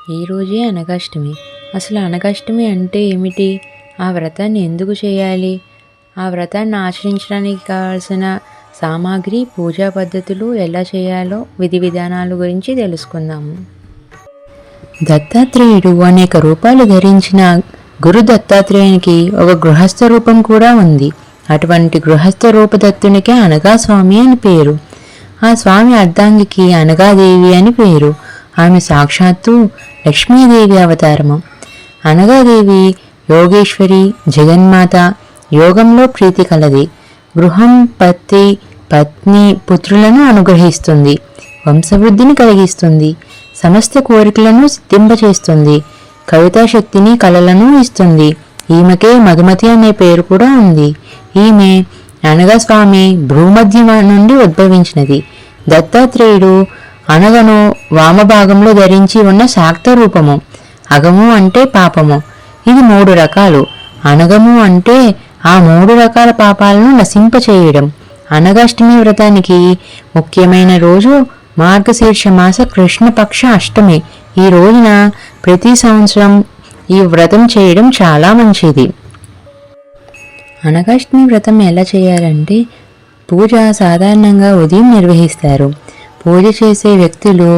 ఈరోజే అనగాష్టమి. అసలు అనగాష్టమి అంటే ఏమిటి? ఆ వ్రతాన్ని ఎందుకు చేయాలి? ఆ వ్రతాన్ని ఆచరించడానికి కావాల్సిన సామాగ్రి, పూజా పద్ధతులు ఎలా చేయాలో విధి విధానాల గురించి తెలుసుకుందాము. దత్తాత్రేయుడు అనేక రూపాలు ధరించిన గురు దత్తాత్రేయునికి ఒక గృహస్థ రూపం కూడా ఉంది. అటువంటి గృహస్థ రూపదత్తునికే అనగా స్వామి అని పేరు. ఆ స్వామి అర్ధాంగికి అనగాదేవి అని పేరు. ఆమె సాక్షాత్తు లక్ష్మీదేవి అవతారము. అనగాదేవి యోగేశ్వరి, జగన్మాత, యోగంలో ప్రీతి కలది. గృహం, పత్ని, పుత్రులను అనుగ్రహిస్తుంది. వంశవృద్ధిని కలిగిస్తుంది. సమస్త కోరికలను సిద్ధింపచేస్తుంది. కవితాశక్తిని, కళలను ఇస్తుంది. ఈమెకే మధుమతి అనే పేరు కూడా ఉంది. ఈమె అనగస్వామి భ్రూమధ్యం నుండి ఉద్భవించినది. దత్తాత్రేయుడు అనగను వామభాగంలో ధరించి ఉన్న శాక్త రూపము. అగము అంటే పాపము. ఇది 3 రకాలు. అనగము అంటే ఆ 3 రకాల పాపాలను నశింపచేయడం. అనగాష్టమి వ్రతానికి ముఖ్యమైన రోజు మార్గశీర్ష మాస కృష్ణపక్ష అష్టమి. ఈ రోజున ప్రతి సంవత్సరం ఈ వ్రతం చేయడం చాలా మంచిది. అనగాష్టమి వ్రతం ఎలా చేయాలంటే, పూజ సాధారణంగా ఉదయం నిర్వహిస్తారు. పూజ చేసే వ్యక్తులు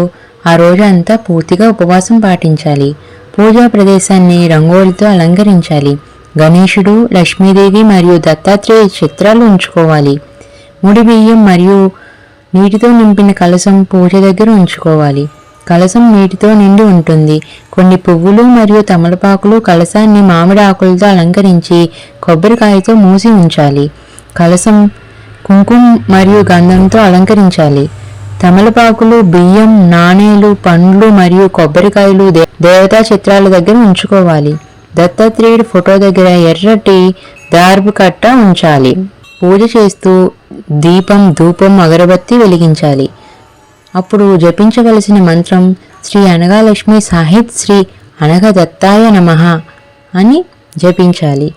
ఆ రోజు అంతా పూర్తిగా ఉపవాసం పాటించాలి. పూజా ప్రదేశాన్ని రంగోలితో అలంకరించాలి. గణేశుడు, లక్ష్మీదేవి మరియు దత్తాత్రేయ చిత్రాలు ఉంచుకోవాలి. ముడి బియ్యం మరియు నీటితో నింపిన కలశం పూజ దగ్గర ఉంచుకోవాలి. కలశం నీటితో నిండి ఉంటుంది. కొన్ని పువ్వులు మరియు తమలపాకులు కలశాన్ని మామిడి ఆకులతో అలంకరించి కొబ్బరికాయతో మూసి ఉంచాలి. కలశం కుంకుమ మరియు గంధంతో అలంకరించాలి. తమలపాకులు, బియ్యం, నాణేలు, పండ్లు మరియు కొబ్బరికాయలు దేవతా చిత్రాల దగ్గర ఉంచుకోవాలి. దత్తాత్రేయుడి ఫోటో దగ్గర ఎర్రటి దార్పు కట్ట ఉంచాలి. పూజ చేస్తూ దీపం, ధూపం, అగరబత్తి వెలిగించాలి. అప్పుడు జపించవలసిన మంత్రం శ్రీ అనగాలక్ష్మి సాహిత్ శ్రీ అనగ దత్తాయ నమః అని జపించాలి.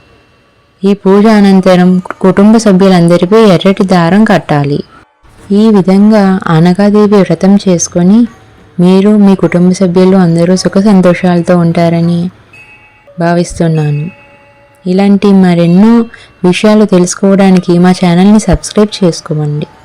ఈ పూజ అనంతరం కుటుంబ సభ్యులందరిపై ఎర్రటి దారం కట్టాలి. ఈ విధంగా అనగాదేవి వ్రతం చేసుకొని మీరు, మీ కుటుంబ సభ్యులు అందరూ సుఖ సంతోషాలతో ఉంటారని భావిస్తున్నాను. ఇలాంటి మరెన్నో విషయాలు తెలుసుకోవడానికి మా ఛానల్ని సబ్స్క్రైబ్ చేసుకోండి.